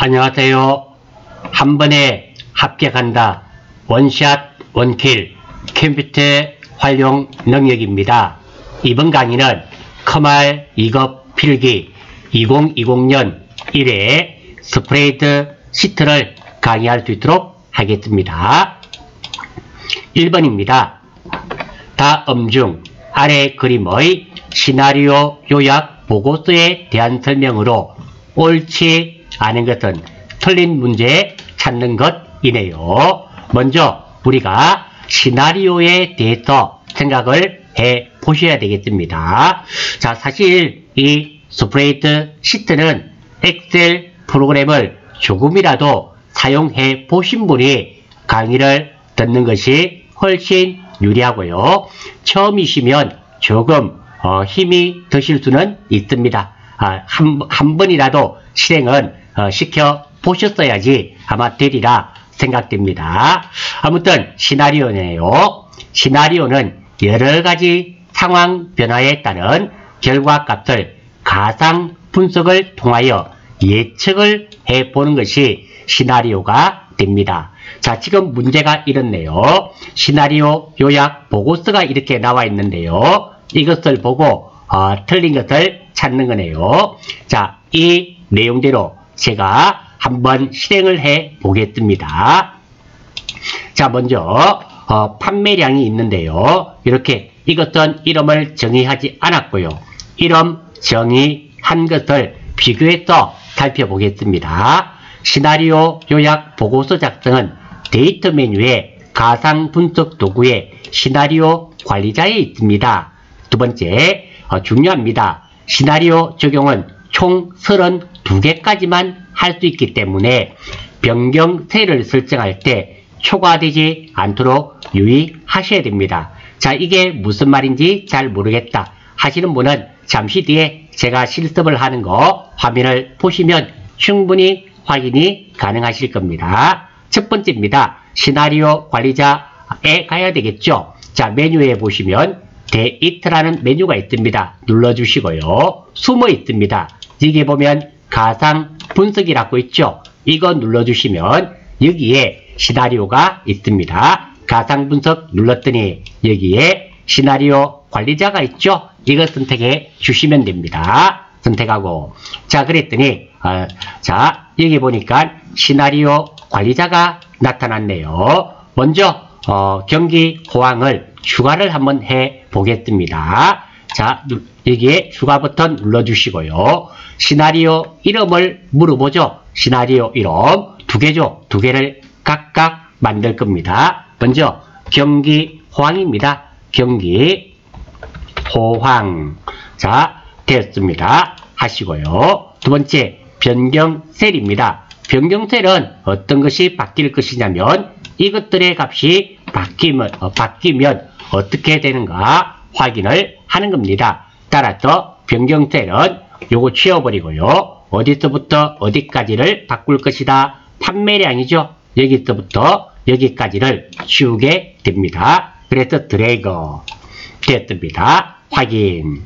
안녕하세요. 한 번에 합격한다. 원샷 원킬 컴퓨터 활용 능력입니다. 이번 강의는 커말 2급 필기 2020년 1회 스프레드 시트를 강의할 수 있도록 하겠습니다. 1번입니다. 다음 중 아래 그림의 시나리오 요약 보고서에 대한 설명으로 옳지 않은 것은 틀린 문제 찾는 것이네요. 먼저 우리가 시나리오에 대해서 생각을 해 보셔야 되겠습니다. 자, 사실 이 스프레드 시트는 엑셀 프로그램을 조금이라도 사용해 보신 분이 강의를 듣는 것이 훨씬 유리하고요. 처음이시면 조금 힘이 드실 수는 있습니다. 한 번이라도 실행은 시켜 보셨어야지 아마 되리라 생각됩니다. 아무튼 시나리오네요. 시나리오는 여러가지 상황 변화에 따른 결과값을 가상 분석을 통하여 예측을 해보는 것이 시나리오가 됩니다. 자, 지금 문제가 이렇네요. 시나리오 요약 보고서가 이렇게 나와 있는데요. 이것을 보고 틀린 것을 찾는 거네요. 자, 이 내용대로 제가 한번 실행을 해 보겠습니다. 자, 먼저 판매량이 있는데요. 이렇게 이것은 이름을 정의하지 않았고요. 이름 정의한 것을 비교해서 살펴보겠습니다. 시나리오 요약 보고서 작성은 데이터 메뉴의 가상 분석 도구에 시나리오 관리자에 있습니다. 두 번째, 중요합니다. 시나리오 적용은 총 32개까지만 할 수 있기 때문에 변경세를 설정할 때 초과되지 않도록 유의하셔야 됩니다. 자, 이게 무슨 말인지 잘 모르겠다 하시는 분은 잠시 뒤에 제가 실습을 하는 거 화면을 보시면 충분히 확인이 가능하실 겁니다. 첫 번째입니다. 시나리오 관리자에 가야 되겠죠. 자, 메뉴에 보시면 데이트라는 메뉴가 있습니다. 눌러주시고요. 숨어 있습니다. 여기 보면 가상 분석이라고 있죠. 이거 눌러주시면 여기에 시나리오가 있습니다. 가상 분석 눌렀더니 여기에 시나리오 관리자가 있죠. 이거 선택해 주시면 됩니다. 선택하고, 자, 그랬더니 자, 여기 보니까 시나리오 관리자가 나타났네요. 먼저 경기 호황을 추가를 한번 해 보겠습니다. 자, 여기에 추가 버튼 눌러주시고요. 시나리오 이름을 물어보죠. 시나리오 이름 두 개죠. 두 개를 각각 만들 겁니다. 먼저 경기 호황입니다. 경기 호황. 자, 되었습니다. 하시고요. 두 번째, 변경셀입니다. 변경셀은 어떤 것이 바뀔 것이냐면 이것들의 값이 바뀌면 어떻게 되는가 확인을 하는 겁니다. 따라서 변경셀은 요거 치워버리고요. 어디서부터 어디까지를 바꿀 것이다. 판매량이죠. 여기서부터 여기까지를 치우게 됩니다. 그래서 드래그 됐습니다. 확인.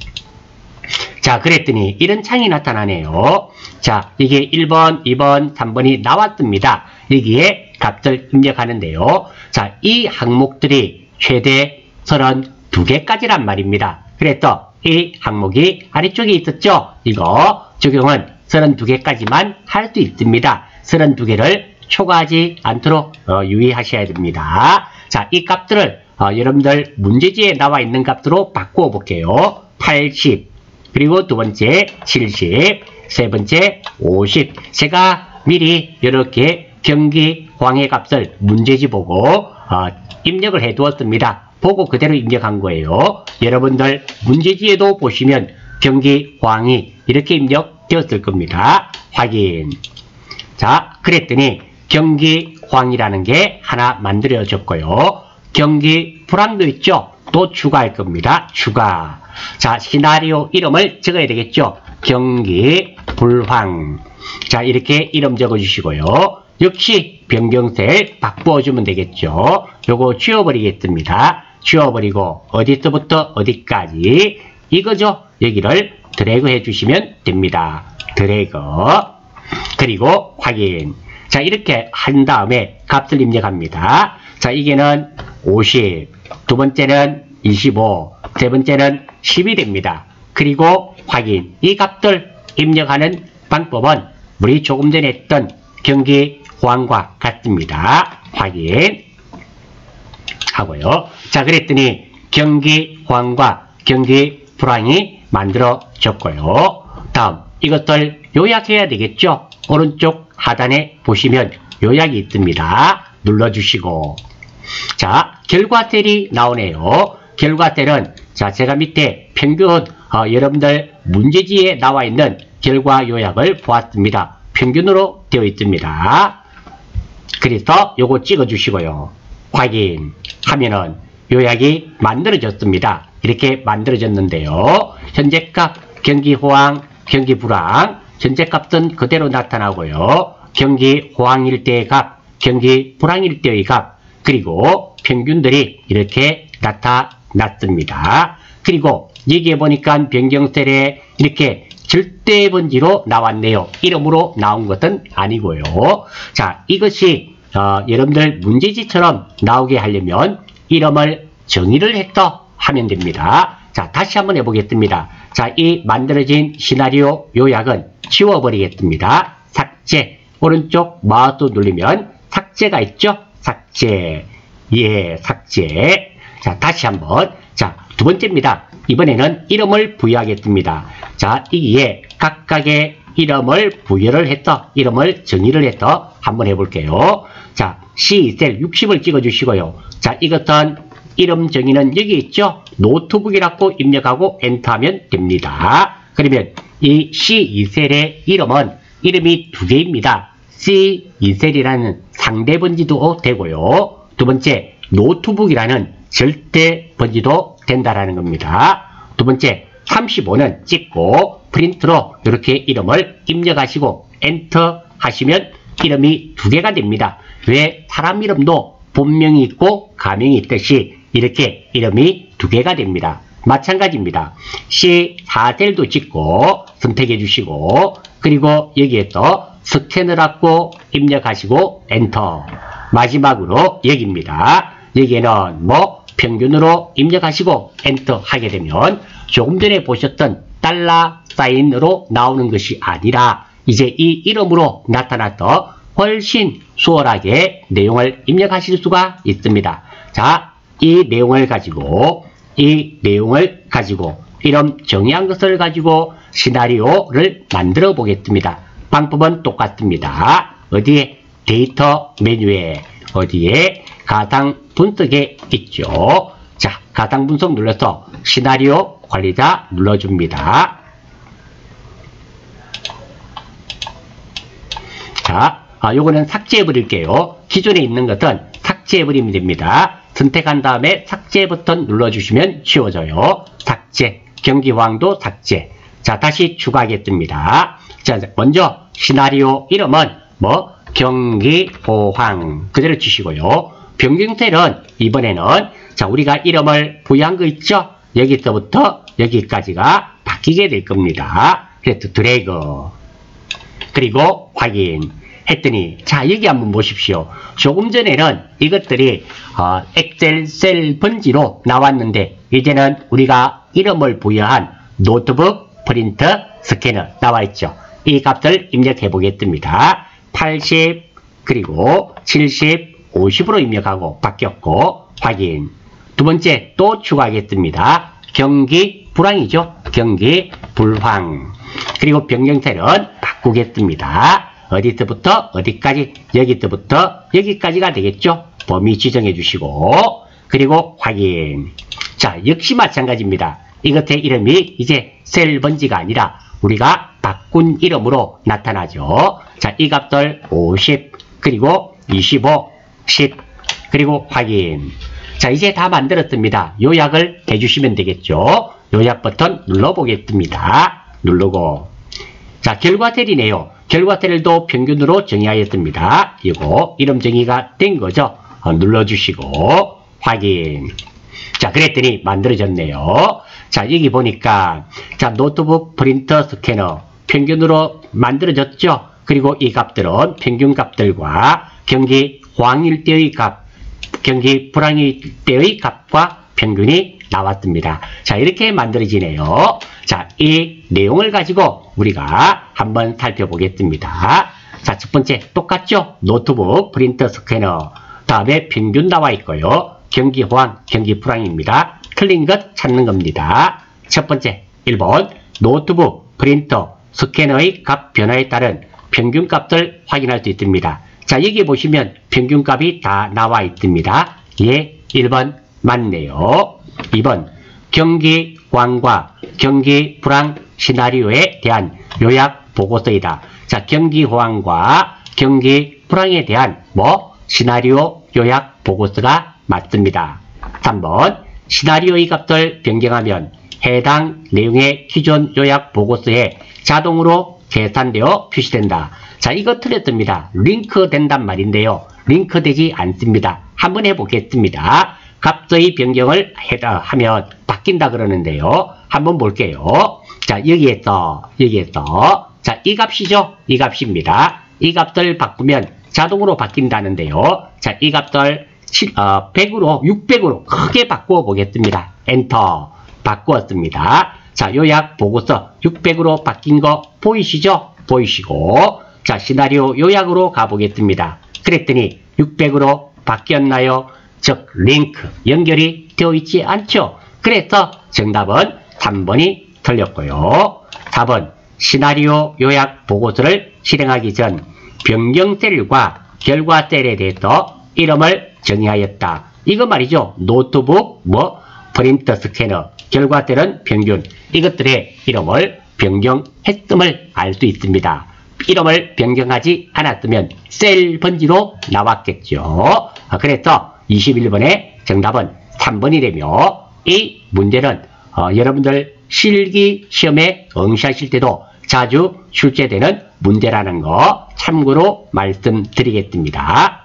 자, 그랬더니 이런 창이 나타나네요. 자, 이게 1번, 2번, 3번이 나왔습니다. 여기에 값을 입력하는데요. 자, 이 항목들이 최대 32개까지란 말입니다. 그래서 이 항목이 아래쪽에 있었죠. 이거 적용은 32개까지만 할 수 있습니다. 32개를 초과하지 않도록 유의하셔야 됩니다. 자, 이 값들을 여러분들 문제지에 나와 있는 값으로 바꾸어 볼게요. 80, 그리고 두 번째 70, 세 번째 50. 제가 미리 이렇게 경기 호황의 값을 문제지 보고 입력을 해 두었습니다. 보고 그대로 입력한 거예요. 여러분들 문제지에도 보시면 경기 호황이 이렇게 입력되었을 겁니다. 확인. 자, 그랬더니 경기 호황이라는 게 하나 만들어졌고요. 경기 불황도 있죠. 또 추가할 겁니다. 추가. 자, 시나리오 이름을 적어야 되겠죠. 경기 불황. 자, 이렇게 이름 적어 주시고요. 역시 변경셀 바꾸어 주면 되겠죠. 요거 지워버리겠습니다. 지워버리고 어디서부터 어디까지 이거죠. 여기를 드래그 해주시면 됩니다. 드래그. 그리고 확인. 자, 이렇게 한 다음에 값을 입력합니다. 자, 이게는 50, 두 번째는 25, 세 번째는 10이 됩니다. 그리고 확인. 이 값들 입력하는 방법은 우리 조금 전에 했던 경기 호황과 같습니다. 확인 하고요. 자, 그랬더니 경기 호황과 경기 불황이 만들어졌고요. 다음 이것들 요약해야 되겠죠. 오른쪽 하단에 보시면 요약이 있습니다. 눌러주시고, 자, 결과셀이 나오네요. 결과셀은 자, 제가 밑에 평균 여러분들 문제지에 나와 있는 결과 요약을 보았습니다. 평균으로 되어 있습니다. 그래서 요거 찍어 주시고요. 확인하면은 요약이 만들어졌습니다. 이렇게 만들어졌는데요. 현재값, 경기호황, 경기불황, 현재값은 그대로 나타나고요. 경기호황일 때의 값, 경기불황일 때의 값, 그리고 평균들이 이렇게 나타났습니다. 그리고 여기에 보니까 변경셀에 이렇게 절대번지로 나왔네요. 이름으로 나온 것은 아니고요. 자, 이것이 여러분들 문제지처럼 나오게 하려면 이름을 정의를 해서 하면 됩니다. 자, 다시 한번 해보겠습니다. 자, 이 만들어진 시나리오 요약은 지워버리겠습니다. 삭제. 오른쪽 마우스 누르면 삭제가 있죠? 삭제. 예, 삭제. 자, 다시 한번. 자, 두 번째입니다. 이번에는 이름을 부여하겠습니다. 자, 이기에 각각의 이름을 부여를 해서, 이름을 정의를 해서 한번 해볼게요. 자, C셀 60을 찍어주시고요. 자, 이것은 이름 정의는 여기 있죠? 노트북이라고 입력하고 엔터하면 됩니다. 그러면 이 C2셀의 이름은 이름이 두 개입니다. C2셀이라는 상대 번지도 되고요. 두 번째, 노트북이라는 절대 번지도 된다라는 겁니다. 두 번째, 35는 찍고 프린트로 이렇게 이름을 입력하시고 엔터 하시면 이름이 두 개가 됩니다. 왜? 사람 이름도 본명이 있고 가명이 있듯이 이렇게 이름이 두 개가 됩니다. 마찬가지입니다. C4셀도 찍고 선택해 주시고, 그리고 여기에서 스캐너라고 입력하시고 엔터. 마지막으로 여기입니다. 여기에는 뭐 평균으로 입력하시고 엔터 하게 되면 조금 전에 보셨던 달러 사인으로 나오는 것이 아니라 이제 이 이름으로 나타나서 훨씬 수월하게 내용을 입력하실 수가 있습니다. 자, 이 내용을 가지고 이름 정의한 것을 가지고 시나리오를 만들어 보겠습니다. 방법은 똑같습니다. 어디에? 데이터 메뉴에 어디에? 가상 분석에 있죠. 자, 가상 분석 눌러서 시나리오 관리자 눌러줍니다. 자, 요거는 삭제해 버릴게요. 기존에 있는 것은 삭제해 버리면 됩니다. 선택한 다음에 삭제 버튼 눌러주시면 지워져요. 삭제, 경기호황도 삭제. 자, 다시 추가하겠습니다. 자, 먼저 시나리오 이름은 뭐 경기호황 그대로 주시고요. 변경셀은 이번에는 자, 우리가 이름을 부여한 거 있죠? 여기서부터 여기까지가 바뀌게 될 겁니다. 그래서 드래그. 그리고 확인 했더니, 자, 여기 한번 보십시오. 조금 전에는 이것들이 엑셀 셀 번지로 나왔는데 이제는 우리가 이름을 부여한 노트북, 프린터, 스캐너 나와 있죠. 이 값을 입력해 보겠습니다. 80 그리고 70 50으로 입력하고 바뀌었고 확인. 두 번째 또 추가하겠습니다. 경기 불황이죠. 경기 불황. 그리고 변경셀은 바꾸겠습니다. 어디서부터 어디까지? 여기서부터 여기까지가 되겠죠. 범위 지정해 주시고 그리고 확인. 자, 역시 마찬가지입니다. 이것의 이름이 이제 셀 번지가 아니라 우리가 바꾼 이름으로 나타나죠. 자, 이 값들 50 그리고 25 10 그리고 확인. 자, 이제 다 만들었습니다. 요약을 해주시면 되겠죠. 요약 버튼 눌러보겠습니다. 누르고. 자, 결과셀이네요. 결과셀도 평균으로 정의하였습니다. 이거 이름 정의가 된 거죠. 눌러주시고 확인. 자, 그랬더니 만들어졌네요. 자, 여기 보니까 자, 노트북, 프린터, 스캐너 평균으로 만들어졌죠. 그리고 이 값들은 평균값들과 경기 호황일 때의 값, 경기 불황일 때의 값과 평균이 나왔습니다. 자, 이렇게 만들어지네요. 자, 이 내용을 가지고 우리가 한번 살펴보겠습니다. 자, 첫 번째 똑같죠? 노트북, 프린터, 스캐너, 다음에 평균 나와 있고요. 경기 호황, 경기 불황입니다. 틀린 것 찾는 겁니다. 첫 번째 1번 노트북, 프린터, 스캐너의 값 변화에 따른 평균값을 확인할 수 있습니다. 자, 여기 보시면 평균값이 다 나와 있습니다. 예, 1번 맞네요. 2번 경기 호황과 경기 불황 시나리오에 대한 요약 보고서이다. 자, 경기 호황과 경기 불황에 대한 시나리오 요약 보고서가 맞습니다. 3번 시나리오의 값을 변경하면 해당 내용의 기존 요약 보고서에 자동으로 계산되어 표시된다. 자, 이거 틀렸습니다. 링크 된단 말인데요. 링크 되지 않습니다. 한번 해보겠습니다. 값의 변경을 하면 바뀐다 그러는데요. 한번 볼게요. 자, 여기에서 자, 이 값이죠? 이 값입니다. 이 값을 바꾸면 자동으로 바뀐다는데요. 자, 이 값을 100으로 600으로 크게 바꾸어 보겠습니다. 엔터 바꾸었습니다. 자, 요약 보고서 600으로 바뀐 거 보이시죠? 보이시고, 자, 시나리오 요약으로 가보겠습니다. 그랬더니 600으로 바뀌었나요? 즉 링크 연결이 되어 있지 않죠. 그래서 정답은 3번이 틀렸고요. 4번 시나리오 요약 보고서를 실행하기 전 변경 셀과 결과 셀에 대해서 이름을 정의하였다. 이거 말이죠. 노트북, 프린터, 스캐너, 결과 셀은 평균, 이것들의 이름을 변경했음을 알 수 있습니다. 이름을 변경하지 않았으면 셀 번지로 나왔겠죠. 그래서 21번의 정답은 3번이 되며, 이 문제는 여러분들 실기 시험에 응시하실 때도 자주 출제되는 문제라는 거 참고로 말씀드리겠습니다.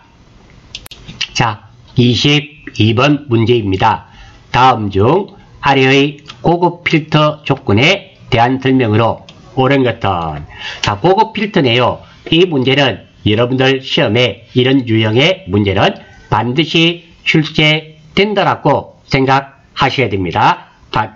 자, 22번 문제입니다. 다음 중 아래의 고급 필터 조건에 대한 설명으로 옳은 것은, 자, 고급 필터네요. 이 문제는 여러분들 시험에 이런 유형의 문제는 반드시 출제된다라고 생각하셔야 됩니다.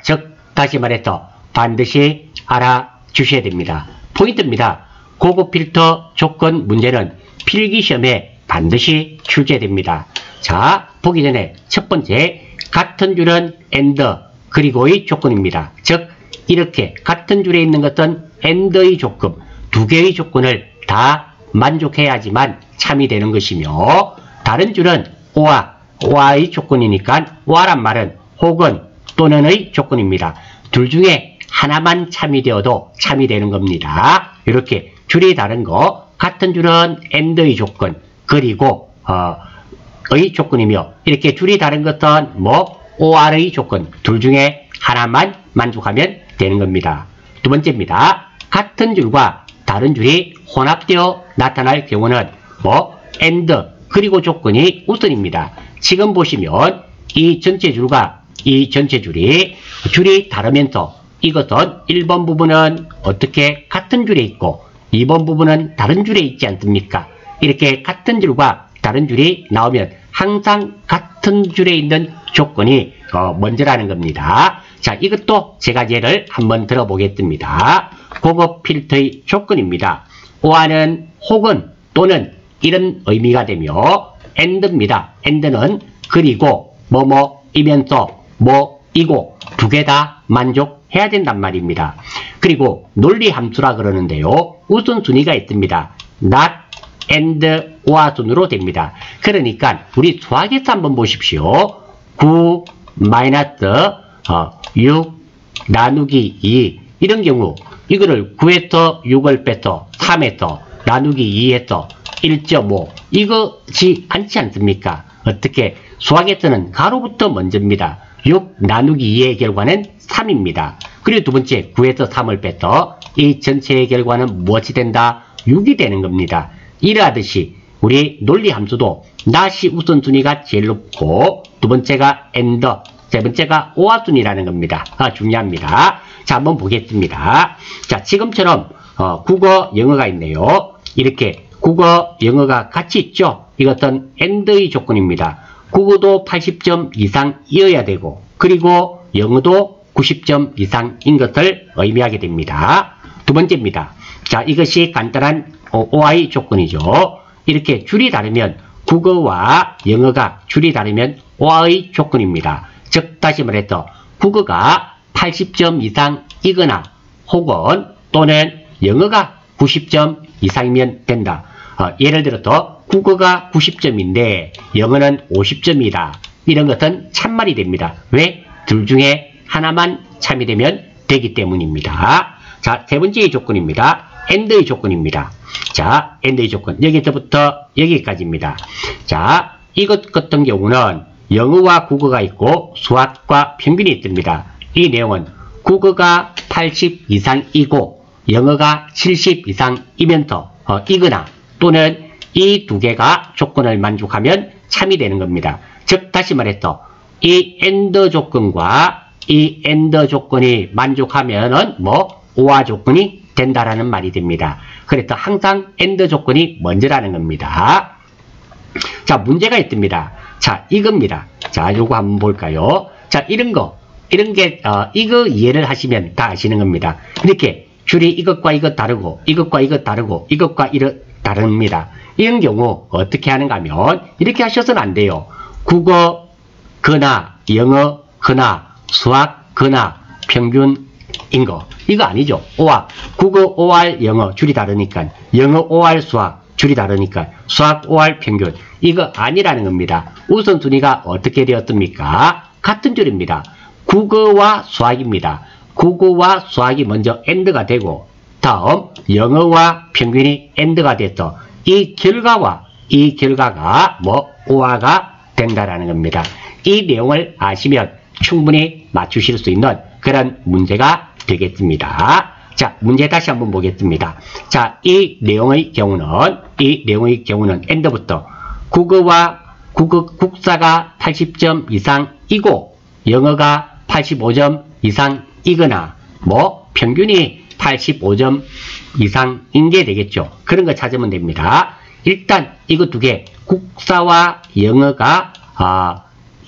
즉 다시 말해서 반드시 알아주셔야 됩니다. 포인트입니다. 고급 필터 조건 문제는 필기시험에 반드시 출제됩니다. 자, 보기 전에 첫 번째 같은 줄은 and 그리고의 조건입니다. 즉 이렇게 같은 줄에 있는 것은 and의 조건, 두 개의 조건을 다 만족해야지만 참이 되는 것이며, 다른 줄은 or의 조건이니까 or란 말은 혹은 또는의 조건입니다. 둘 중에 하나만 참이 되어도 참이 되는 겁니다. 이렇게 줄이 다른 거, 같은 줄은 and의 조건 그리고 의 조건이며, 이렇게 줄이 다른 것은 or의 조건, 둘 중에 하나만 만족하면 되는 겁니다. 두 번째입니다. 같은 줄과 다른 줄이 혼합되어 나타날 경우는 and 그리고 조건이 우선입니다. 지금 보시면 이 전체 줄과 이 전체 줄이 다르면서 이것은 1번 부분은 어떻게 같은 줄에 있고 2번 부분은 다른 줄에 있지 않습니까? 이렇게 같은 줄과 다른 줄이 나오면 항상 같은 줄에 있는 조건이 먼저라는 겁니다. 자, 이것도 제가 예를 한번 들어보겠습니다. 고급 필터의 조건입니다. or는 혹은 또는 이런 의미가 되며, and입니다. and는 그리고 뭐뭐이면서 뭐이고 두 개 다 만족해야 된단 말입니다. 그리고 논리 함수라 그러는데요. 우선순위가 있습니다. not and or 순으로 됩니다. 그러니까 우리 수학에서 한번 보십시오. 9 마이너스 6 나누기 2 이런 경우 이거를 9에서 6을 빼서 3에서 나누기 2에서 1.5 이거지 않지 않습니까? 어떻게 수학에서는 가로부터 먼저입니다. 6 나누기 2의 결과는 3입니다. 그리고 두 번째 9에서 3을 빼서 이 전체의 결과는 무엇이 된다? 6이 되는 겁니다. 이러하듯이 우리 논리 함수도 not이 우선순위가 제일 높고 두 번째가 and, 세 번째가 or 순이라는 겁니다. 중요합니다. 자, 한번 보겠습니다. 자, 지금처럼 국어, 영어가 있네요. 이렇게 국어, 영어가 같이 있죠. 이것은 AND의 조건입니다. 국어도 80점 이상이어야 되고, 그리고 영어도 90점 이상인 것을 의미하게 됩니다. 두 번째입니다. 자, 이것이 간단한 OI 조건이죠. 이렇게 줄이 다르면 국어와 영어가 줄이 다르면 OI 조건입니다. 즉 다시 말해서 국어가 80점 이상이거나 혹은 또는 영어가 90점 이상이면 된다. 예를 들어서 국어가 90점인데 영어는 50점이다. 이런 것은 참말이 됩니다. 왜? 둘 중에 하나만 참이 되면 되기 때문입니다. 자, 세 번째 조건입니다. AND의 조건입니다. 자, AND의 조건. 여기서부터 여기까지입니다. 자, 이것 같은 경우는 영어와 국어가 있고 수학과 평균이 있습니다. 이 내용은 국어가 80 이상이고 영어가 70 이상이면서 이거나 또는 이 두 개가 조건을 만족하면 참이 되는 겁니다. 즉 다시 말해서 이 AND 조건과 이 AND 조건이 만족하면은 OR 조건이 된다라는 말이 됩니다. 그래서 항상 AND 조건이 먼저라는 겁니다. 자, 문제가 있습니다. 자, 이겁니다. 자, 요거 한번 볼까요? 자, 이거 이해를 하시면 다 아시는 겁니다. 이렇게 줄이 이것과 이것 다르고, 이것과 이것 다르고, 이것과 이것 다릅니다. 이런 경우 어떻게 하는가 하면, 이렇게 하셔서는 안 돼요. 국어, 거나, 영어, 거나, 수학, 거나, 평균인 거. 이거 아니죠. OR. 국어, OR, 영어, 줄이 다르니까. 영어, OR, 수학, 줄이 다르니까. 수학, OR, 평균. 이거 아니라는 겁니다. 우선순위가 어떻게 되었습니까? 같은 줄입니다. 국어와 수학입니다. 국어와 수학이 먼저 AND가 되고 다음 영어와 평균이 AND가 돼서 이 결과와 이 결과가 OR가 된다라는 겁니다. 이 내용을 아시면 충분히 맞추실 수 있는 그런 문제가 되겠습니다. 자, 문제 다시 한번 보겠습니다. 자, 이 내용의 경우는 AND부터 국사가 80점 이상이고 영어가 85점 이상이거나 평균이 85점 이상인 게 되겠죠. 그런 거 찾으면 됩니다. 일단 이거 두 개 국사와 영어가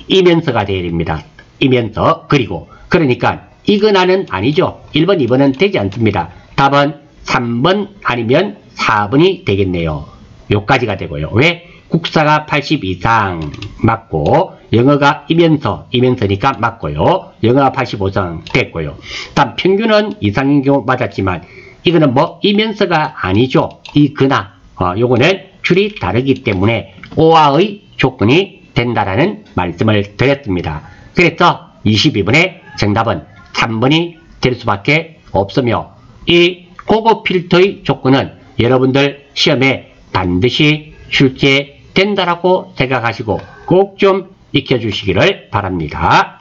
이면서가 되어야 됩니다. 이면서. 그리고 그러니까 이거나는 아니죠. 1번, 2번은 되지 않습니다. 답은 3번 아니면 4번이 되겠네요. 요까지가 되고요. 왜? 국사가 80 이상 맞고 영어가 이면서니까 맞고요. 영어가 85 이상 됐고요. 다음 평균은 이상인 경우 맞았지만 이거는 이면서가 아니죠. 이거나 요거는 줄이 다르기 때문에 OR의 조건이 된다라는 말씀을 드렸습니다. 그래서 22번의 정답은 3번이 될 수밖에 없으며 이 고급 필터의 조건은 여러분들 시험에 반드시 출제된다라고 생각하시고 꼭 좀 익혀주시기를 바랍니다.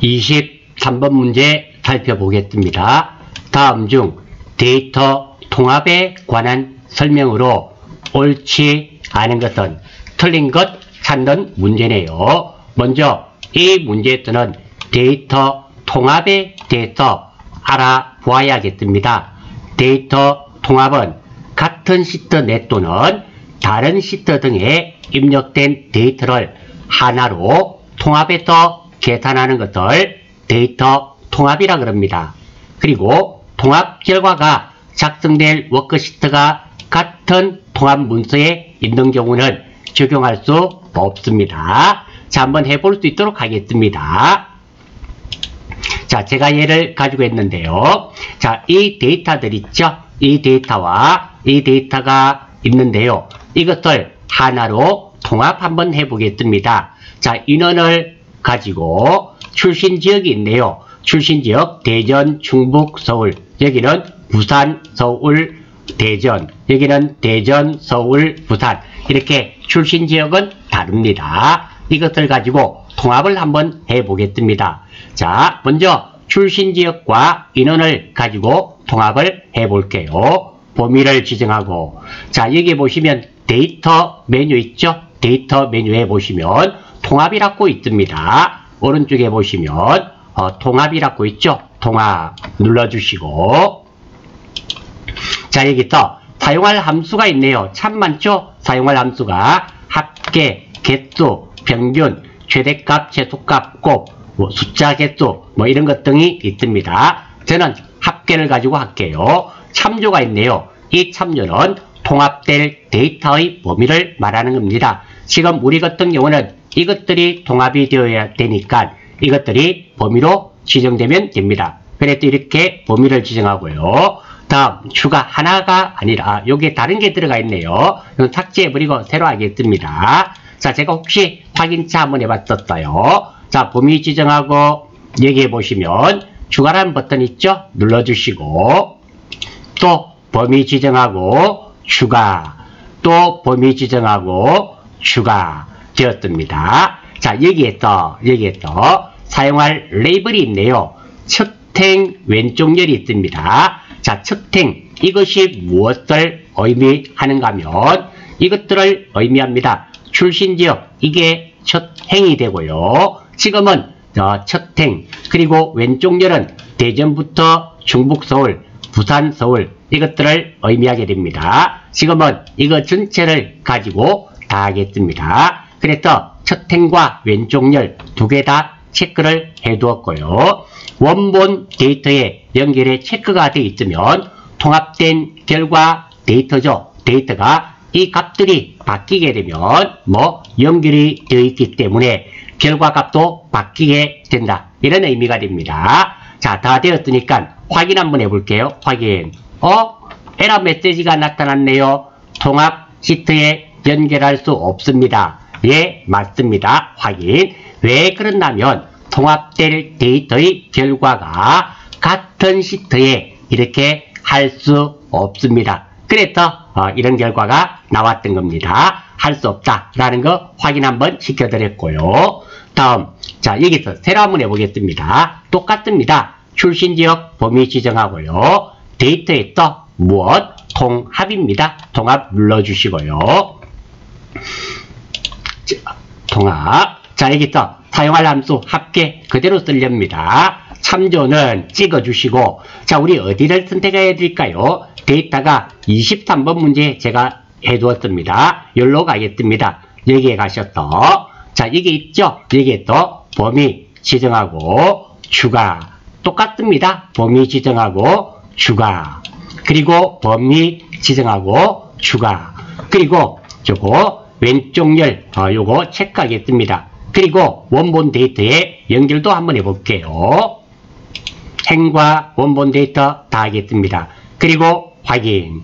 23번 문제 살펴보겠습니다. 다음 중 데이터 통합에 관한 설명으로 옳지 않은 것은 틀린 것 찾는 문제네요. 먼저 이 문제에서는 데이터 통합에 대해서 알아보아야겠습니다. 데이터 통합은 같은 시트 내 또는 다른 시트 등에 입력된 데이터를 하나로 통합해서 계산하는 것을 데이터 통합이라 그럽니다. 그리고 통합 결과가 작성될 워크시트가 같은 통합 문서에 있는 경우는 적용할 수 없습니다. 자, 한번 해볼 수 있도록 하겠습니다. 자, 제가 예를 가지고 있는데요. 자, 이 데이터들 있죠? 이 데이터와 이 데이터가 있는데요. 이것을 하나로 통합 한번 해보겠습니다. 자, 인원을 가지고 출신 지역이 있네요. 출신 지역 대전, 충북, 서울. 여기는 부산, 서울, 대전. 여기는 대전, 서울, 부산. 이렇게 출신 지역은 다릅니다. 이것을 가지고 통합을 한번 해보겠습니다. 자, 먼저 출신 지역과 인원을 가지고 통합을 해볼게요. 범위를 지정하고, 자, 여기 보시면 데이터 메뉴 있죠? 데이터 메뉴에 보시면 통합이라고 있습니다. 오른쪽에 보시면 통합이라고 있죠? 통합 눌러주시고, 자, 여기서 사용할 함수가 있네요. 참 많죠? 사용할 함수가 합계, 개수, 평균, 최대값, 최소값, 곱, 숫자 개수 이런 것 등이 있습니다. 저는 합계를 가지고 할게요. 참조가 있네요. 이 참조는 통합될 데이터의 범위를 말하는 겁니다. 지금 우리 같은 경우는 이것들이 통합이 되어야 되니까 이것들이 범위로 지정되면 됩니다. 그래서 이렇게 범위를 지정하고요. 다음 추가 하나가 아니라 여기에 다른 게 들어가 있네요. 이건 삭제해버리고 새로 하겠습니다. 자, 제가 혹시 확인차 한번 해봤었어요. 자, 범위 지정하고 여기에 보시면 추가라는 버튼 있죠? 눌러주시고 또 범위 지정하고 추가, 또 범위 지정하고 추가 되었습니다. 자, 여기에서 사용할 레이블이 있네요. 첫행 왼쪽 열이 있습니다. 자, 첫행 이것이 무엇을 의미하는가 하면 이것들을 의미합니다. 출신지역 이게 첫 행이 되고요. 지금은 첫행 그리고 왼쪽 열은 대전부터 중북 서울, 부산 서울 이것들을 의미하게 됩니다. 지금은 이거 전체를 가지고 다 하겠습니다. 그래서 첫행과 왼쪽 열 두 개 다 체크를 해두었고요. 원본 데이터에 연결에 체크가 되어 있으면 통합된 결과 데이터죠. 데이터가 이 값들이 바뀌게 되면 연결이 되어 있기 때문에 결과 값도 바뀌게 된다. 이런 의미가 됩니다. 자, 다 되었으니까 확인 한번 해볼게요. 확인. 에러 메시지가 나타났네요. 통합 시트에 연결할 수 없습니다. 예, 맞습니다. 확인. 왜 그러냐면 통합될 데이터의 결과가 같은 시트에 이렇게 할 수 없습니다. 그래서 이런 결과가 나왔던 겁니다. 할 수 없다라는 거 확인 한번 시켜드렸고요. 다음, 자, 여기서 새로 한번 해보겠습니다. 똑같습니다. 출신지역 범위 지정하고요. 데이터에 또 무엇? 통합입니다. 통합 눌러주시고요. 통합. 자, 여기서 사용할 함수 합계 그대로 쓰렵니다. 참조는 찍어주시고, 자, 우리 어디를 선택해야 될까요? 데이터가 23번 문제 제가 해두었습니다. 여기로 가겠습니다. 여기에 가셔서, 자, 여기 있죠? 여기에 또 범위 지정하고 추가. 똑같습니다. 범위 지정하고 추가. 그리고 범위 지정하고 추가. 그리고 요거 왼쪽 열, 요거 체크하겠습니다. 그리고 원본 데이터에 연결도 한번 해볼게요. 행과 원본 데이터 다 하겠습니다. 그리고 확인.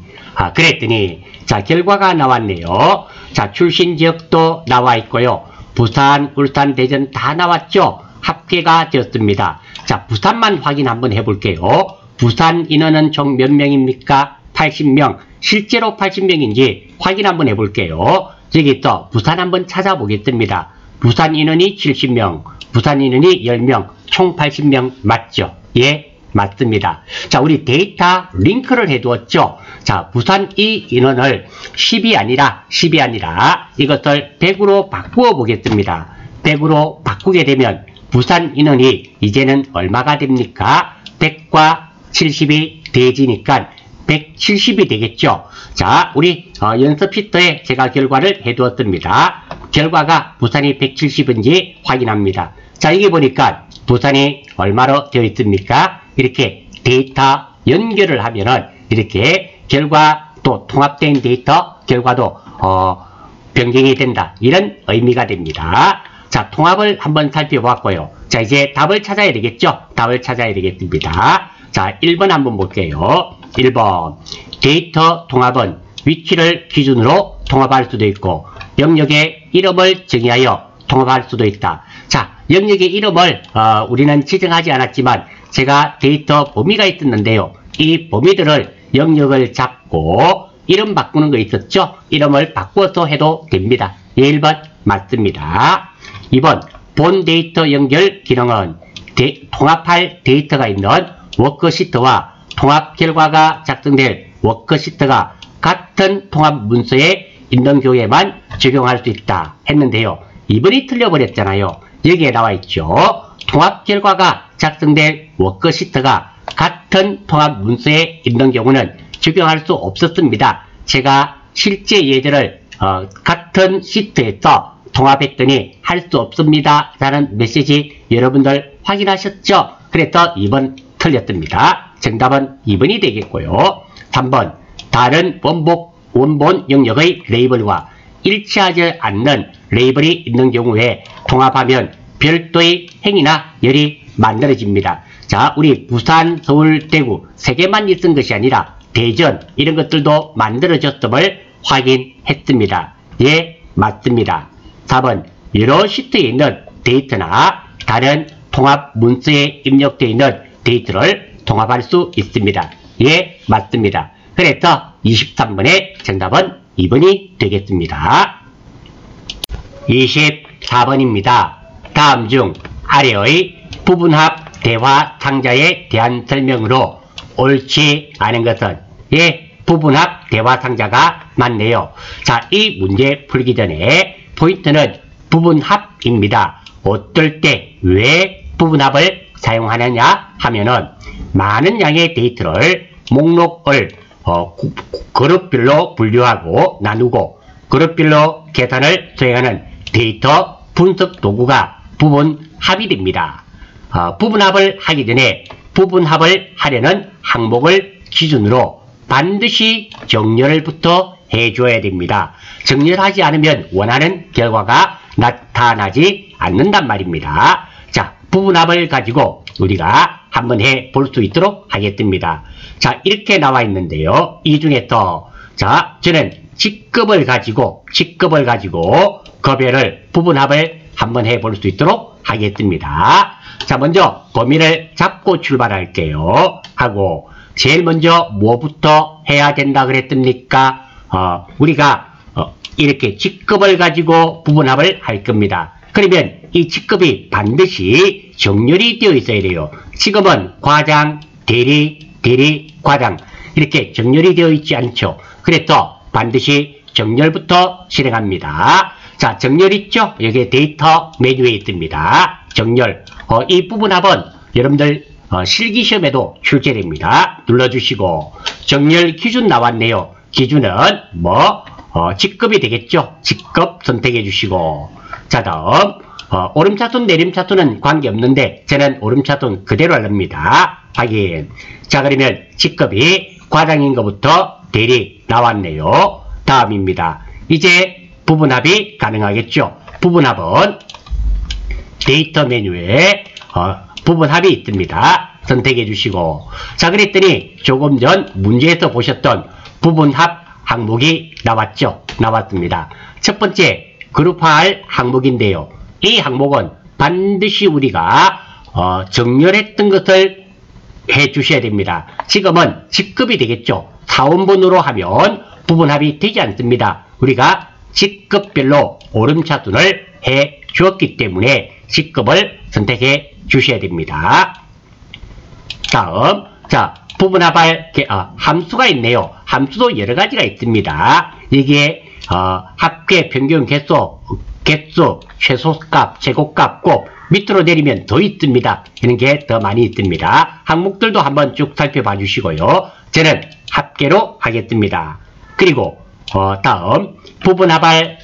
그랬더니, 자, 결과가 나왔네요. 자, 출신 지역도 나와 있고요. 부산, 울산, 대전 다 나왔죠? 합계가 되었습니다. 자, 부산만 확인 한번 해볼게요. 부산 인원은 총 몇 명입니까? 80명. 실제로 80명인지 확인 한번 해볼게요. 여기 또 부산 한번 찾아보겠습니다. 부산 인원이 70명, 부산 인원이 10명, 총 80명 맞죠? 예, 맞습니다. 자, 우리 데이터 링크를 해두었죠? 자, 부산 이 인원을 10이 아니라 이것을 100으로 바꾸어 보겠습니다. 100으로 바꾸게 되면 부산 인원이 이제는 얼마가 됩니까? 100과 70이 대지니까 170이 되겠죠. 자, 우리 연습 시트에 제가 결과를 해두었습니다. 결과가 부산이 170인지 확인합니다. 자, 여기 보니까 부산이 얼마로 되어 있습니까? 이렇게 데이터 연결을 하면은 이렇게 결과 또 통합된 데이터 결과도 변경이 된다. 이런 의미가 됩니다. 자, 통합을 한번 살펴보았고요. 자, 이제 답을 찾아야 되겠죠? 답을 찾아야 되겠습니다. 자, 1번 한번 볼게요. 1번. 데이터 통합은 위치를 기준으로 통합할 수도 있고 영역의 이름을 정의하여 통합할 수도 있다. 자, 영역의 이름을 우리는 지정하지 않았지만 제가 데이터 범위가 있었는데요. 이 범위들을 영역을 잡고 이름 바꾸는 거 있었죠? 이름을 바꿔서 해도 됩니다. 1번 맞습니다. 2번. 본 데이터 연결 기능은 통합할 데이터가 있는 워크시트와 통합 결과가 작성될 워크시트가 같은 통합 문서에 있는 경우에만 적용할 수 있다 했는데요. 2번이 틀려버렸잖아요. 여기에 나와 있죠. 통합 결과가 작성될 워크시트가 같은 통합 문서에 있는 경우는 적용할 수 없었습니다. 제가 실제 예제를 같은 시트에서 통합했더니 할 수 없습니다 라는 메시지 여러분들 확인하셨죠? 그래서 2번 틀렸습니다. 정답은 2번이 되겠고요. 3번 다른 원본 영역의 레이블과 일치하지 않는 레이블이 있는 경우에 통합하면 별도의 행이나 열이 만들어집니다. 자, 우리 부산, 서울, 대구 세 개만 있은 것이 아니라 대전 이런 것들도 만들어졌음을 확인했습니다. 예, 맞습니다. 4번 여러 시트에 있는 데이터나 다른 통합 문서에 입력되어 있는 데이터를 통합할 수 있습니다. 예, 맞습니다. 그래서 23번의 정답은 2번이 되겠습니다. 24번입니다. 다음 중 아래의 부분합 대화 상자에 대한 설명으로 옳지 않은 것은 예, 부분합 대화 상자가 맞네요. 자, 이 문제 풀기 전에 포인트는 부분합입니다. 어떨 때 왜 부분합을 사용하느냐 하면은 많은 양의 데이터를 목록을 그룹별로 분류하고 나누고 그룹별로 계산을 수행하는 데이터 분석 도구가 부분합이 됩니다. 부분합을 하기 전에 부분합을 하려는 항목을 기준으로 반드시 정렬부터 해줘야 됩니다. 정렬하지 않으면 원하는 결과가 나타나지 않는단 말입니다. 자, 부분합을 가지고 우리가 한번 해볼 수 있도록 하겠습니다. 자, 이렇게 나와 있는데요. 이 중에서 자, 저는 직급을 가지고 급여를 부분합을 한번 해볼 수 있도록 하겠습니다. 자, 먼저 범위를 잡고 출발할게요. 하고 제일 먼저 뭐부터 해야 된다 그랬습니까? 우리가 이렇게 직급을 가지고 부분합을 할 겁니다. 그러면 이 직급이 반드시 정렬이 되어 있어야 돼요. 지금은 과장, 대리, 과장 이렇게 정렬이 되어 있지 않죠. 그래서 반드시 정렬부터 실행합니다. 자, 정렬 있죠? 여기 데이터 메뉴에 있습니다. 정렬. 이 부분합은 여러분들 실기시험에도 출제됩니다. 눌러주시고 정렬 기준 나왔네요. 기준은 직급이 되겠죠. 직급 선택해 주시고 자, 다음 오름차순 내림차순은 관계없는데 저는 오름차순 그대로 합니다. 확인. 자, 그러면 직급이 과장인 것부터 대리 나왔네요. 다음입니다. 이제 부분합이 가능하겠죠. 부분합은 데이터 메뉴에 부분합이 있습니다. 선택해 주시고 자, 그랬더니 조금 전 문제에서 보셨던 부분합 항목이 나왔습니다. 첫 번째 그룹화할 항목인데요. 이 항목은 반드시 우리가 정렬했던 것을 해 주셔야 됩니다. 지금은 직급이 되겠죠. 사원분으로 하면 부분합이 되지 않습니다. 우리가 직급별로 오름차순을 해 주었기 때문에 직급을 선택해 주셔야 됩니다. 다음, 자, 부분합할 함수가 있네요. 함수도 여러 가지가 있습니다. 이게 합계, 평균, 개수, 최소값, 최고값, 곱 밑으로 내리면 더 있습니다. 이런 게 더 많이 있습니다. 항목들도 한번 쭉 살펴봐 주시고요. 저는 합계로 하겠습니다. 그리고 다음 부분합할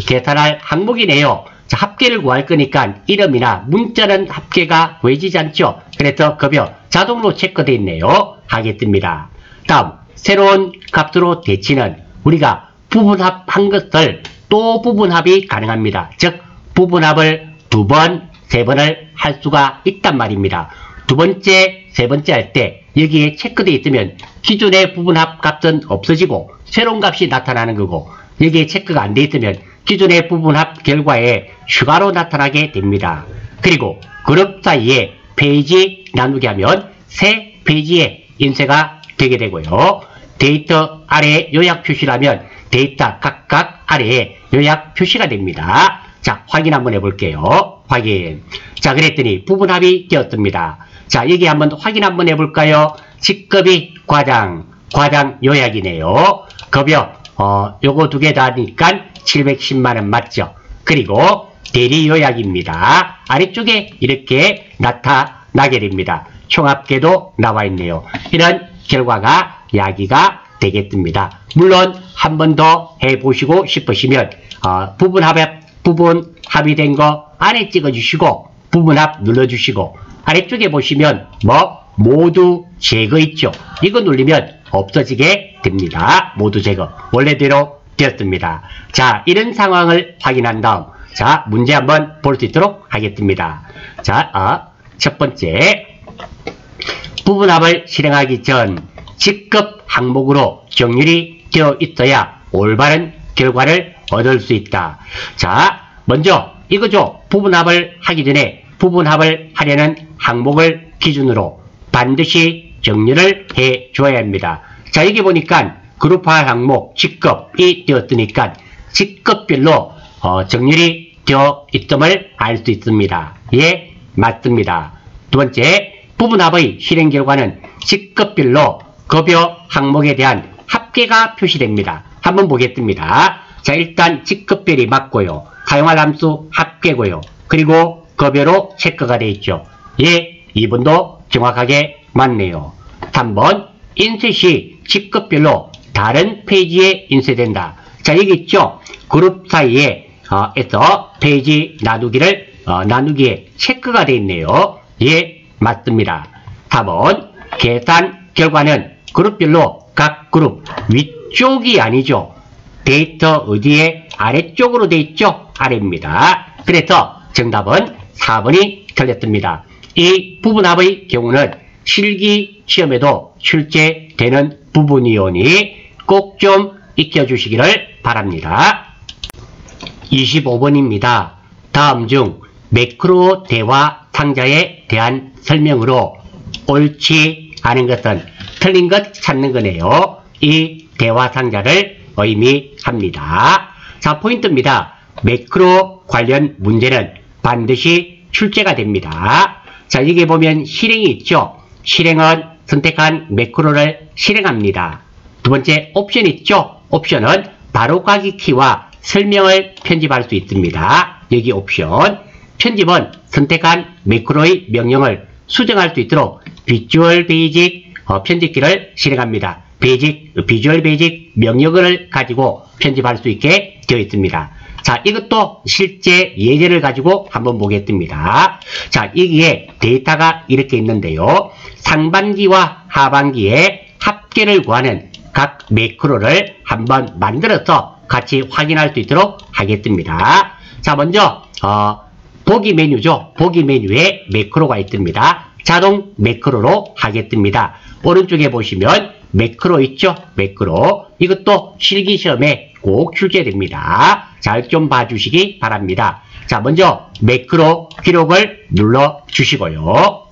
계산할 항목이네요. 자, 합계를 구할 거니까 이름이나 문자는 합계가 구해지지 않죠. 그래서 급여 자동으로 체크되어 있네요. 하겠습니다. 다음 새로운 값으로 대치는 우리가 부분합한 것을 또 부분합이 가능합니다. 즉 부분합을 2번, 3번을 할 수가 있단 말입니다. 두 번째, 세 번째 할 때 여기에 체크되어 있으면 기존의 부분합 값은 없어지고 새로운 값이 나타나는 거고 여기에 체크가 안 되어 있으면 기존의 부분합 결과에 추가로 나타나게 됩니다. 그리고 그룹 사이에 페이지 나누게 하면 새 페이지에 인쇄가 되게 되고요. 데이터 아래에 요약 표시를 하면 데이터 각각 아래에 요약 표시가 됩니다. 자, 확인 한번 해볼게요. 확인. 자, 그랬더니 부분합이 되었습니다. 자, 여기 한번 확인 한번 해볼까요? 직급이 과장 요약이네요. 급여, 요거 두 개 다 하니까 710만원 맞죠? 그리고 대리 요약입니다. 아래쪽에 이렇게 나타나게 됩니다. 총합계도 나와 있네요. 이런 결과가 야기가 되겠습니다. 물론 한 번 더 해보시고 싶으시면 부분 합의된 거 안에 찍어주시고 부분합 눌러주시고 아래쪽에 보시면 모두 제거 있죠. 이거 누르면 없어지게 됩니다. 모두 제거. 원래대로 되었습니다. 자, 이런 상황을 확인한 다음 자, 문제 한번 볼 수 있도록 하겠습니다. 자, 첫 번째 부분합을 실행하기 전 직급 항목으로 정렬이 되어 있어야 올바른 결과를 얻을 수 있다. 자, 먼저 이거죠. 부분합을 하기 전에 부분합을 하려는 항목을 기준으로 반드시 정렬을 해 줘야 합니다. 자, 여기 보니까 그룹화 항목 직급이 되었으니까 직급별로 정렬이 되어 있음을 알 수 있습니다. 예, 맞습니다. 두 번째, 부분합의 실행 결과는 직급별로 급여 항목에 대한 합계가 표시됩니다. 한번 보겠습니다. 자, 일단 직급별이 맞고요. 사용할 함수 합계고요. 그리고 급여로 체크가 되어 있죠. 예, 2번도 정확하게 맞네요. 3번, 인쇄시 직급별로 다른 페이지에 인쇄된다. 자, 여기 있죠. 그룹 사이에 에서 페이지 나누기에 체크가 되어 있네요. 예, 맞습니다. 4번, 계산 결과는 그룹별로 각 그룹 위쪽이 아니죠. 데이터 어디에 아래쪽으로 되어 있죠. 아래입니다. 그래서 정답은 4번이 틀렸습니다. 이 부분합의 경우는 실기 시험에도 출제되는 부분이오니 꼭 좀 익혀주시기를 바랍니다. 25번입니다. 다음 중 매크로 대화 상자에 대한 설명으로 옳지 않은 것은 틀린 것 찾는 거네요. 이 대화 상자를 의미합니다. 자, 포인트입니다. 매크로 관련 문제는 반드시 출제가 됩니다. 자, 여기 보면 실행이 있죠. 실행은 선택한 매크로를 실행합니다. 두 번째 옵션이 있죠. 옵션은 바로가기 키와 설명을 편집할 수 있습니다. 여기 옵션. 편집은 선택한 매크로의 명령을 수정할 수 있도록 비주얼 베이직 편집키를 실행합니다. 비주얼 베이직 명령어를 가지고 편집할 수 있게 되어 있습니다. 자, 이것도 실제 예제를 가지고 한번 보겠습니다. 자, 여기에 데이터가 이렇게 있는데요. 상반기와 하반기에 합계를 구하는 각 매크로를 한번 만들어서 같이 확인할 수 있도록 하겠습니다. 자, 먼저 보기 메뉴죠. 보기 메뉴에 매크로가 있습니다. 자동 매크로로 하겠습니다. 오른쪽에 보시면 매크로 있죠. 매크로. 이것도 실기시험에 꼭 출제됩니다. 잘 좀 봐주시기 바랍니다. 자, 먼저 매크로 기록을 눌러주시고요.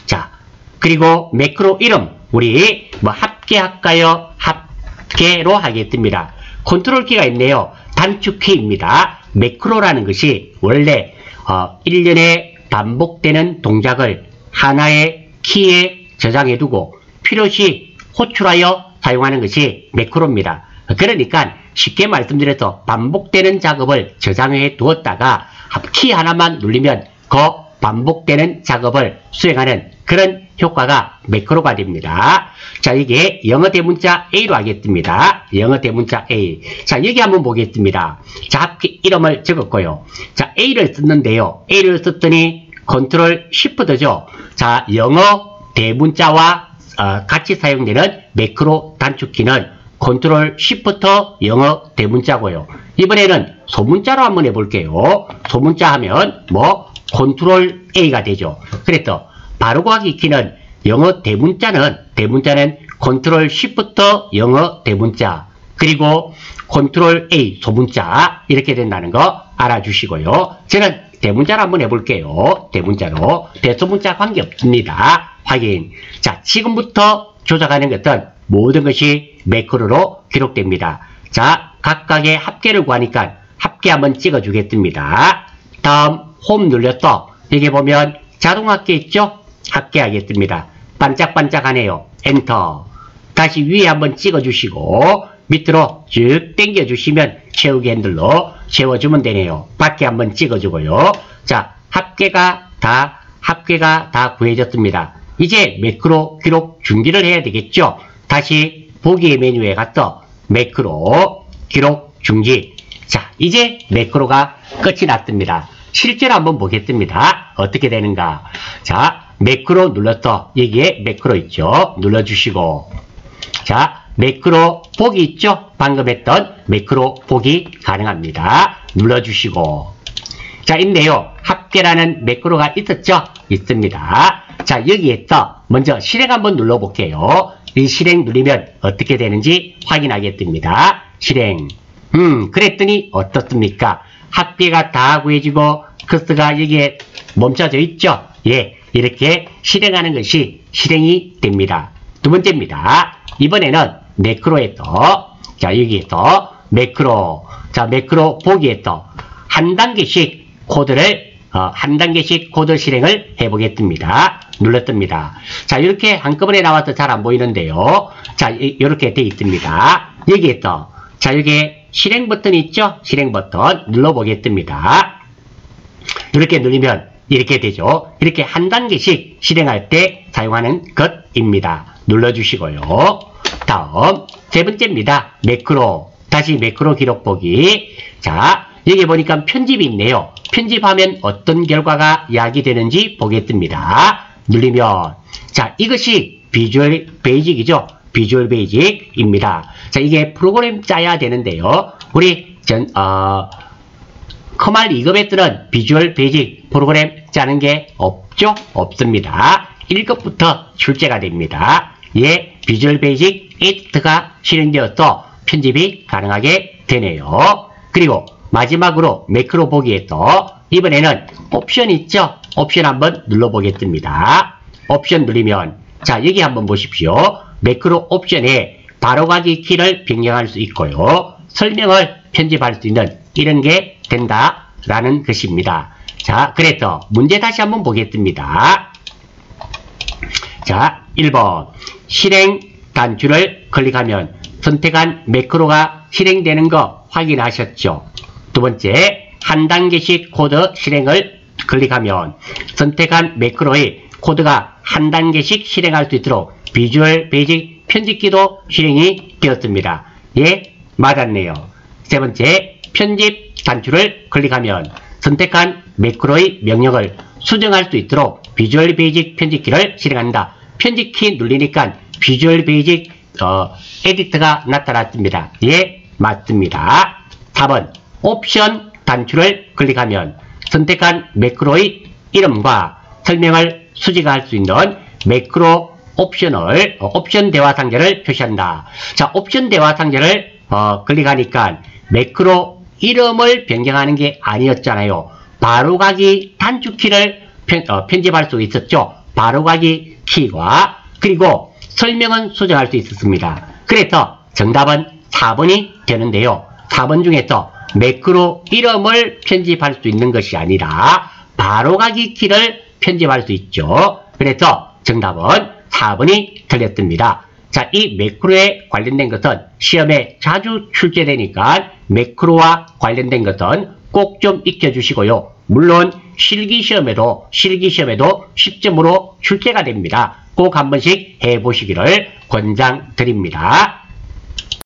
자, 그리고 매크로 이름 우리 합계할까요? 합계로 하겠습니다. 컨트롤 키가 있네요. 단축키입니다. 매크로라는 것이 원래 1년에 반복되는 동작을 하나의 키에 저장해두고 필요시 호출하여 사용하는 것이 매크로입니다. 그러니까 쉽게 말씀드려서 반복되는 작업을 저장해 두었다가 키 하나만 눌리면 그 반복되는 작업을 수행하는 그런 효과가 매크로가 됩니다. 자, 이게 영어 대문자 A로 하겠습니다. 영어 대문자 A. 자, 여기 한번 보겠습니다. 자, 합계 이름을 적었고요. 자, A를 썼는데요. A를 썼더니 컨트롤 시프트죠. 자, 영어 대문자와 같이 사용되는 매크로 단축키는 컨트롤 시프트 영어 대문자고요. 이번에는 소문자로 한번 해볼게요. 소문자 하면 컨트롤 A가 되죠. 그래서 바로가기 키는 영어 대문자는 컨트롤 시프트 영어 대문자 그리고 컨트롤 A 소문자 이렇게 된다는 거 알아주시고요. 저는 대문자로 한번 해볼게요. 대문자로. 대소문자 관계없습니다. 확인. 자, 지금부터 조작하는 것은 모든 것이 매크로로 기록됩니다. 자, 각각의 합계를 구하니까 합계 한번 찍어주겠습니다. 다음 홈 눌렸어. 여기 보면 자동 합계 있죠? 합계하겠습니다. 반짝반짝하네요. 엔터. 다시 위에 한번 찍어주시고 밑으로 쭉 당겨주시면 채우기 핸들로 채워주면 되네요. 밖에 한번 찍어주고요. 자, 합계가 다 구해졌습니다. 이제 매크로 기록 중지를 해야 되겠죠. 다시 보기 메뉴에 가서 매크로 기록 중지. 자, 이제 매크로가 끝이 났습니다. 실제로 한번 보겠습니다. 어떻게 되는가. 자, 매크로 눌러서 여기에 매크로 있죠. 눌러주시고, 자, 매크로 보기 있죠. 방금 했던 매크로 보기 가능합니다. 눌러주시고, 자, 있네요. 합계라는 매크로가 있었죠. 있습니다. 자, 여기에서 먼저 실행 한번 눌러볼게요. 이 실행 누르면 어떻게 되는지 확인하겠습니다. 실행. 그랬더니 어떻습니까? 합계가 다 구해지고 커서가 여기에 멈춰져 있죠. 예, 이렇게 실행하는 것이 실행이 됩니다. 두 번째입니다. 이번에는 매크로에서, 자, 여기에서 매크로, 자, 매크로 보기에서 한 단계씩 코드를 한 단계씩 코드 실행을 해보겠습니다. 눌렀습니다. 자, 이렇게 한꺼번에 나와서 잘 안 보이는데요. 자, 이렇게 되어 있습니다. 여기에서, 자, 여기에 실행 버튼이 있죠? 실행 버튼 눌러보겠습니다. 이렇게 누르면 이렇게 되죠. 이렇게 한 단계씩 실행할 때 사용하는 것입니다. 눌러주시고요. 다음, 세 번째입니다. 매크로. 다시 매크로 기록 보기. 자, 여기 보니까 편집이 있네요. 편집하면 어떤 결과가 야기되는지 보겠습니다. 눌리면, 자, 이것이 비주얼 베이직이죠. 비주얼 베이직입니다. 자, 이게 프로그램 짜야 되는데요. 우리 커말 2급에 뜨는 비주얼 베이직 프로그램 짜는 게 없죠? 없습니다. 1급부터 출제가 됩니다. 예, 비주얼 베이직 에디터가 실행되어서 편집이 가능하게 되네요. 그리고 마지막으로 매크로 보기에서 이번에는 옵션 있죠? 옵션 한번 눌러보겠습니다. 옵션 누르면, 자, 여기 한번 보십시오. 매크로 옵션에 바로가기 키를 변경할 수 있고요. 설명을 편집할 수 있는 이런 게 된다라는 것입니다. 자, 그래서 문제 다시 한번 보겠습니다. 자, 1번. 실행 단추를 클릭하면 선택한 매크로가 실행되는 거 확인하셨죠? 두 번째, 한 단계씩 코드 실행을 클릭하면 선택한 매크로의 코드가 한 단계씩 실행할 수 있도록 비주얼 베이직 편집기도 실행이 되었습니다. 예, 맞았네요. 세 번째, 편집 단추를 클릭하면 선택한 매크로의 명령을 수정할 수 있도록 비주얼 베이직 편집키를 실행한다. 편집키 누르니까 비주얼 베이직 에디터가 나타났습니다. 예, 맞습니다. 4번, 옵션 단추를 클릭하면 선택한 매크로의 이름과 설명을 수식할 수 있는 매크로 옵션 대화 상자를 표시한다. 자, 옵션 대화 상자를 클릭하니까 매크로 이름을 변경하는 게 아니었잖아요. 바로가기 단축키를 편집할 수 있었죠. 바로가기 키와 그리고 설명은 수정할 수 있었습니다. 그래서 정답은 4번이 되는데요. 4번 중에서 매크로 이름을 편집할 수 있는 것이 아니라 바로가기 키를 편집할 수 있죠. 그래서 정답은 4번이 틀렸습니다. 자, 이 매크로에 관련된 것은 시험에 자주 출제되니까 매크로와 관련된 것은 꼭 좀 익혀주시고요. 물론 실기시험에도 10점으로 출제가 됩니다. 꼭 한 번씩 해보시기를 권장드립니다.